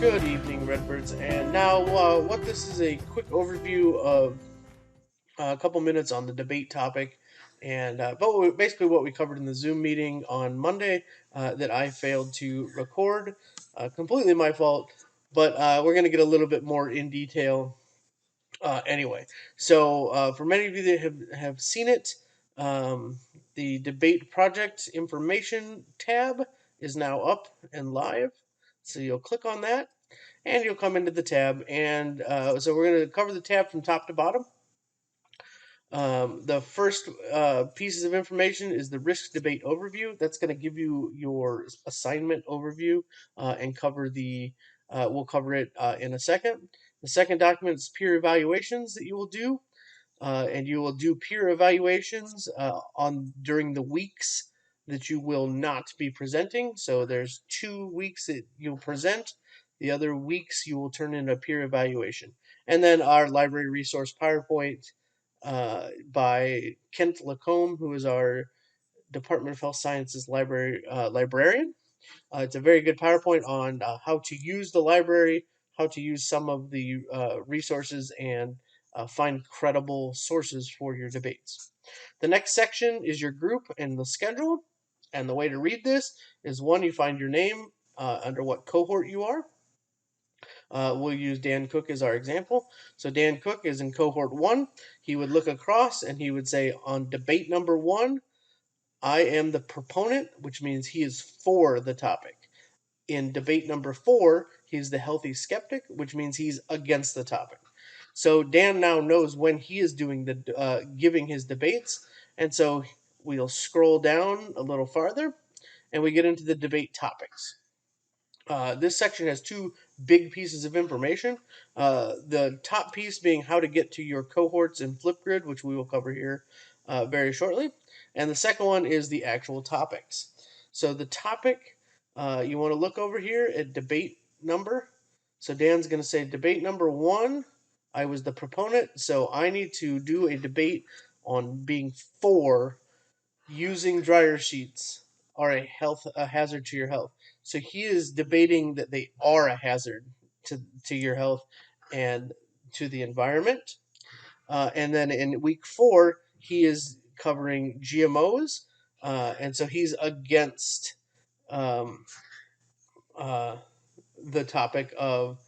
Good evening, Redbirds. And now, what this is a quick overview of a couple minutes on the debate topic, and basically what we covered in the Zoom meeting on Monday that I failed to record. Completely my fault, but we're going to get a little bit more in detail anyway. So, for many of you that have seen it, um, the debate project information tab is now up and live. So you'll click on that and you'll come into the tab. And so we're going to cover the tab from top to bottom. The first pieces of information is the risk debate overview. That's going to give you your assignment overview and cover we'll cover it in a second. The second document is peer evaluations that you will do. And you will do peer evaluations on during the weeks that you will not be presenting. So there's 2 weeks that you'll present. The other weeks you will turn in a peer evaluation. And then our library resource PowerPoint by Kent Lacombe, who is our Department of Health Sciences librarian. It's a very good PowerPoint on how to use the library, how to use some of the resources, and find credible sources for your debates. The next section is your group and the schedule. And the way to read this is one, you find your name under what cohort you are. We'll use Dan Cook as our example. So Dan Cook is in cohort 1. He would look across and he would say, on debate number 1, I am the proponent, which means he is for the topic. In debate number 4, he's the healthy skeptic, which means he's against the topic. So Dan now knows when he is doing the giving his debates, and so we'll scroll down a little farther, and we get into the debate topics. This section has two big pieces of information. The top piece being how to get to your cohorts in Flipgrid, which we will cover here very shortly. And the second one is the actual topics. So the topic, you want to look over here at debate number. So Dan's going to say debate number 1, I was the proponent, so I need to do a debate on being for using dryer sheets are a hazard to your health. So he is debating that they are a hazard to your health and to the environment. And then in week 4, he is covering GMOs, and so he's against um, uh, the topic of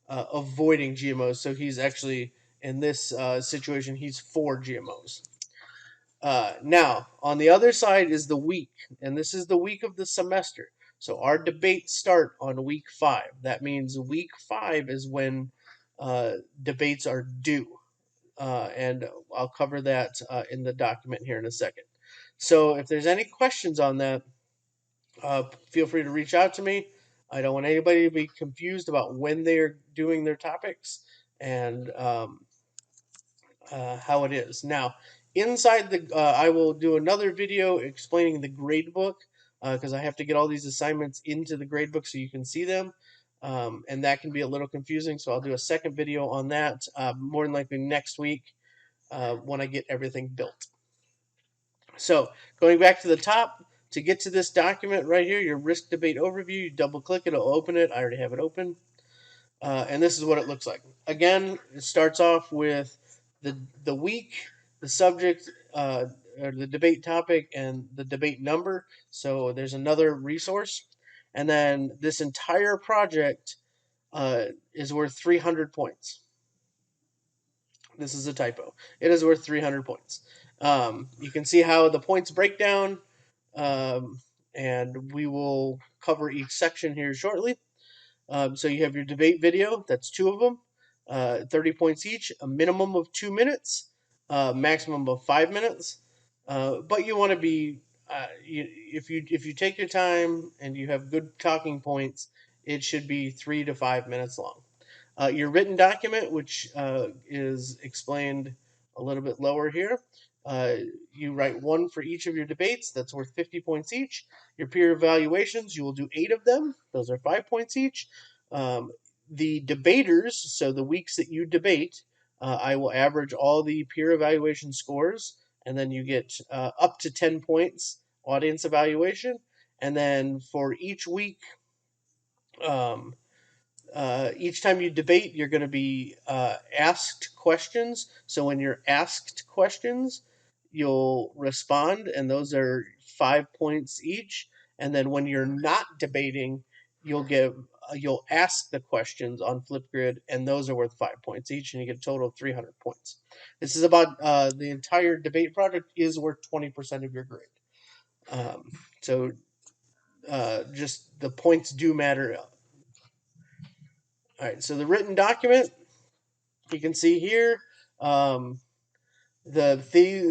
avoiding GMOs. So he's actually in this situation, he's for GMOs. Now, on the other side is the week, and this is the week of the semester. So our debates start on week 5. That means week 5 is when debates are due, and I'll cover that in the document here in a second. So if there's any questions on that, feel free to reach out to me. I don't want anybody to be confused about when they're doing their topics and how it is. Now, inside I will do another video explaining the gradebook because I have to get all these assignments into the gradebook so you can see them. And that can be a little confusing, so I'll do a second video on that more than likely next week when I get everything built. So, going back to the top, to get to this document right here, your risk debate overview, you double click it, it'll open it. I already have it open. And this is what it looks like. Again, it starts off with the week, the subject, or the debate topic, and the debate number. So there's another resource. And then this entire project is worth 300 points. This is a typo. It is worth 300 points. You can see how the points break down, um, and we will cover each section here shortly. So you have your debate video. That's 2 of them, 30 points each, a minimum of 2 minutes, maximum of 5 minutes. But you want to be, if you take your time and you have good talking points, it should be 3 to 5 minutes long. Your written document, which is explained a little bit lower here, uh, you write 1 for each of your debates. That's worth 50 points each. Your peer evaluations, you will do 8 of them. Those are 5 points each. Um, the debaters, so the weeks that you debate, I will average all the peer evaluation scores, and then you get up to 10 points audience evaluation. And then for each week, um, each time you debate, you're going to be asked questions. So when you're asked questions, you'll respond, and those are 5 points each. And then when you're not debating, you'll ask the questions on Flipgrid, and those are worth 5 points each, and you get a total of 300 points. This is about the entire debate project is worth 20% of your grade. So just the points do matter. All right, so the written document, you can see here the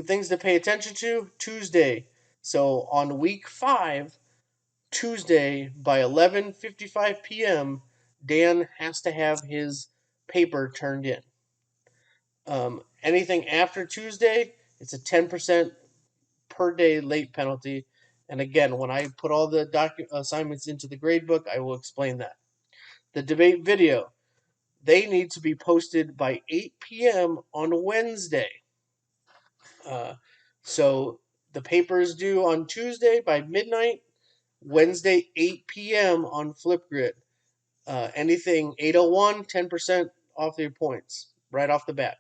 things to pay attention to. Tuesday. So on week 5, Tuesday by 11:55 p.m., Dan has to have his paper turned in. Anything after Tuesday, it's a 10% per day late penalty. And again, when I put all the assignments into the gradebook, I will explain that. The debate video, they need to be posted by 8 p.m. on Wednesday. So the paper is due on Tuesday by midnight, Wednesday 8 p.m. on Flipgrid. Anything 801, 10% off your points right off the bat.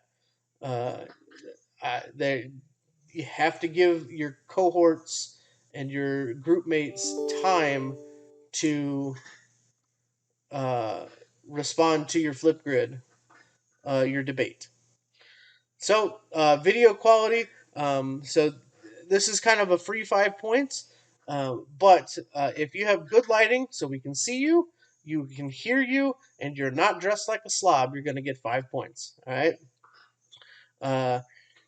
You have to give your cohorts and your group mates time to respond to your Flipgrid, your debate. So video quality. So this is kind of a free 5 points. But if you have good lighting, so we can see you, you can hear you, and you're not dressed like a slob, you're going to get 5 points. All right.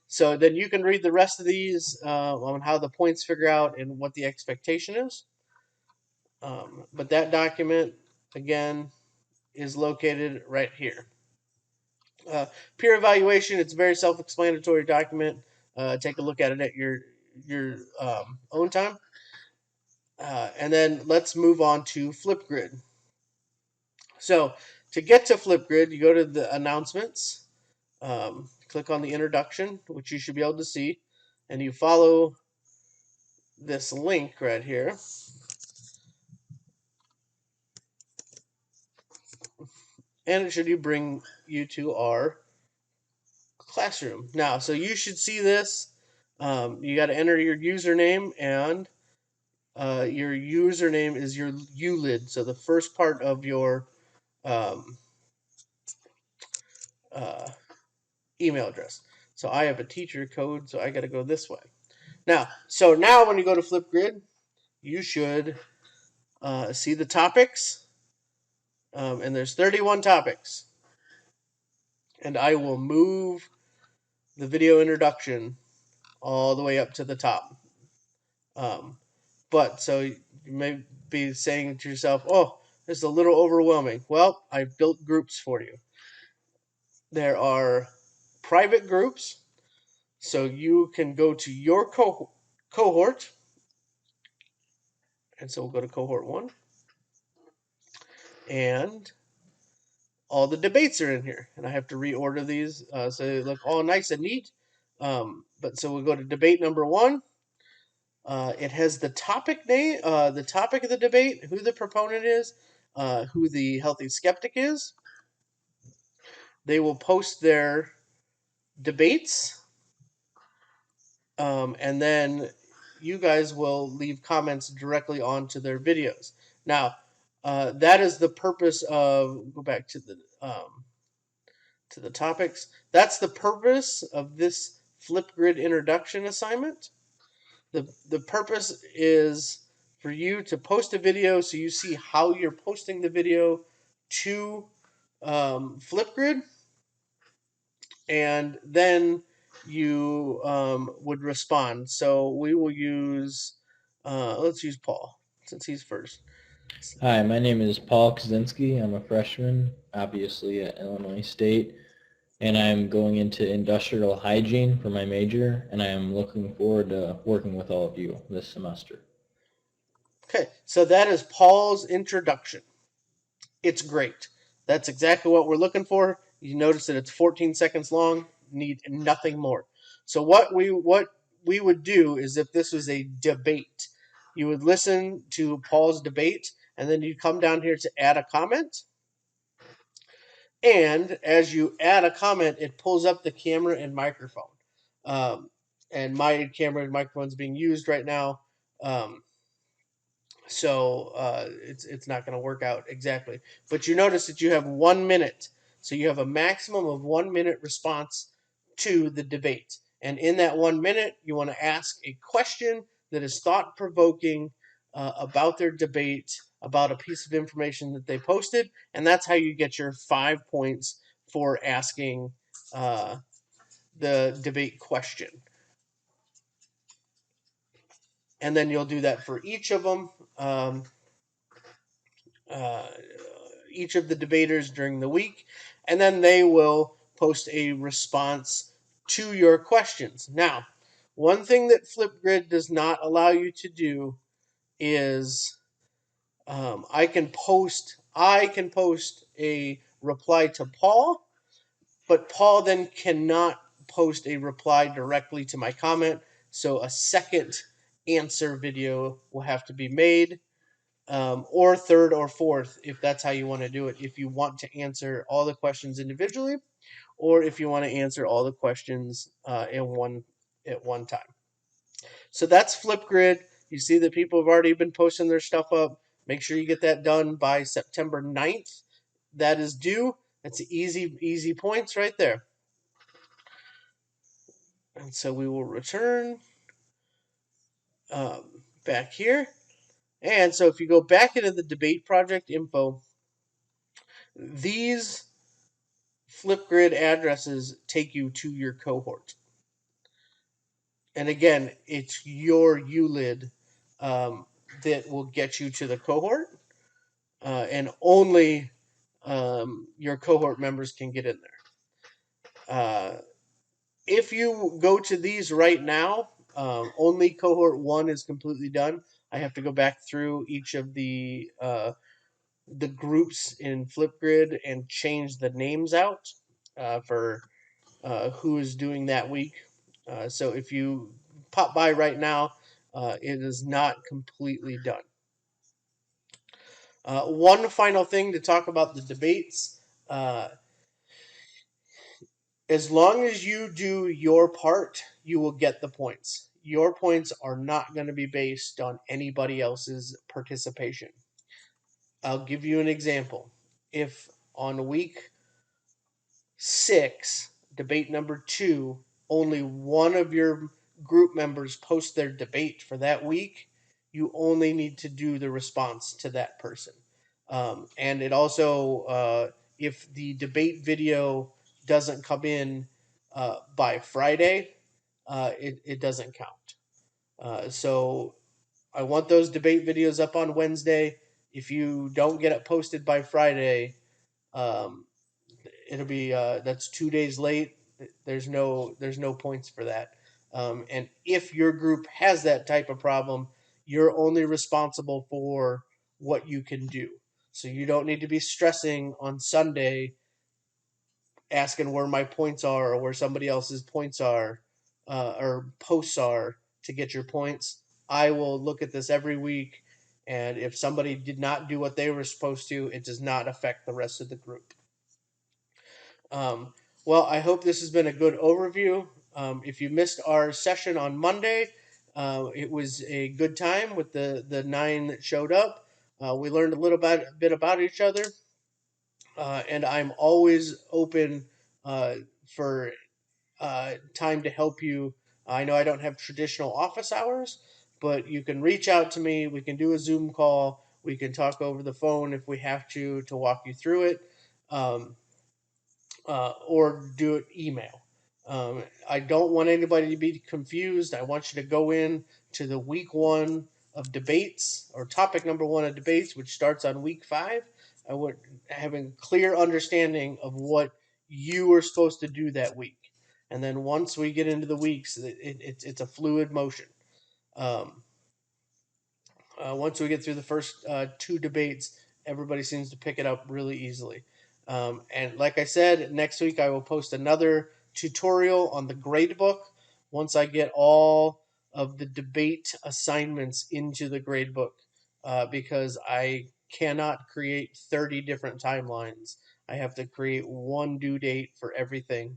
So then you can read the rest of these on how the points figure out and what the expectation is. But that document, again, is located right here. Peer evaluation, it's a very self-explanatory document. Take a look at it at your own time. And then let's move on to Flipgrid. So to get to Flipgrid, you go to the announcements, click on the introduction, which you should be able to see, and you follow this link right here. And it should bring you to our classroom. Now, so you should see this. You got to enter your username, and your username is your ULID, so the first part of your email address. So I have a teacher code, so I got to go this way. Now when you go to Flipgrid, you should see the topics, and there's 31 topics. And I will move the video introduction all the way up to the top. But so you may be saying to yourself, oh, this is a little overwhelming. Well, I've built groups for you. There are private groups, so you can go to your cohort. And so we'll go to cohort 1. And all the debates are in here. And I have to reorder these so they look all nice and neat. But so we'll go to debate number 1. It has the topic name, the topic of the debate, who the proponent is, who the healthy skeptic is. They will post their debates, and then you guys will leave comments directly onto their videos. Now, that is the purpose of, go back to the topics. That's the purpose of this Flipgrid introduction assignment. The purpose is for you to post a video so you see how you're posting the video to Flipgrid, and then you would respond. So we will use, let's use Paul since he's first. Hi, my name is Paul Kaczynski. I'm a freshman, obviously at Illinois State, and I'm going into industrial hygiene for my major, and I am looking forward to working with all of you this semester. Okay, so that is Paul's introduction. It's great. That's exactly what we're looking for. You notice that it's 14 seconds long. Need nothing more. So what we would do is, if this was a debate, you would listen to Paul's debate, and then you'd come down here to add a comment. And as you add a comment, it pulls up the camera and microphone. Um, and my camera and microphone is being used right now. Um, so it's not going to work out exactly. But you notice that you have 1 minute, so you have a maximum of 1 minute response to the debate. And in that 1 minute, you want to ask a question that is thought provoking about their debate, about a piece of information that they posted, and that's how you get your 5 points for asking the debate question. And then you'll do that for each of them. Uh, each of the debaters during the week, and then they will post a response to your questions. Now, one thing that Flipgrid does not allow you to do is I can post a reply to Paul, but Paul then cannot post a reply directly to my comment. So a second answer video will have to be made, or third or fourth, if that's how you want to do it. If you want to answer all the questions individually, or if you want to answer all the questions at one time. So that's Flipgrid. You see that people have already been posting their stuff up. Make sure you get that done by September 9th. That is due. That's easy points right there. And so we will return back here. And so if you go back into the debate project info, these Flipgrid addresses take you to your cohort. And again, it's your ULID that will get you to the cohort, and only your cohort members can get in there. If you go to these right now, only cohort 1 is completely done. I have to go back through each of the groups in Flipgrid and change the names out for who is doing that week. So if you pop by right now, it is not completely done. One final thing to talk about the debates. As long as you do your part, you will get the points. Your points are not going to be based on anybody else's participation. I'll give you an example. If on week 6, debate number 2, only one of your group members post their debate for that week, you only need to do the response to that person. And it also, if the debate video doesn't come in by Friday, it doesn't count. So I want those debate videos up on Wednesday. If you don't get it posted by Friday, um, it'll be that's 2 days late. There's no points for that. And if your group has that type of problem, you're only responsible for what you can do. So you don't need to be stressing on Sunday, asking where my points are or where somebody else's points are, or posts are, to get your points. I will look at this every week, and if somebody did not do what they were supposed to, it does not affect the rest of the group. Um, well, I hope this has been a good overview. If you missed our session on Monday, it was a good time with the 9 that showed up. We learned a little bit about each other, and I'm always open for time to help you. I know I don't have traditional office hours, but you can reach out to me. We can do a Zoom call. We can talk over the phone if we have to walk you through it. Or do it email. I don't want anybody to be confused. I want you to go in to the week 1 of debates, or topic number 1 of debates, which starts on week 5. I want having clear understanding of what you are supposed to do that week. And then once we get into the weeks, it's a fluid motion. Um, Once we get through the first 2 debates, everybody seems to pick it up really easily. And like I said, next week I will post another tutorial on the gradebook once I get all of the debate assignments into the gradebook, because I cannot create 30 different timelines. I have to create one due date for everything,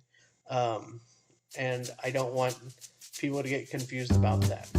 and I don't want people to get confused about that.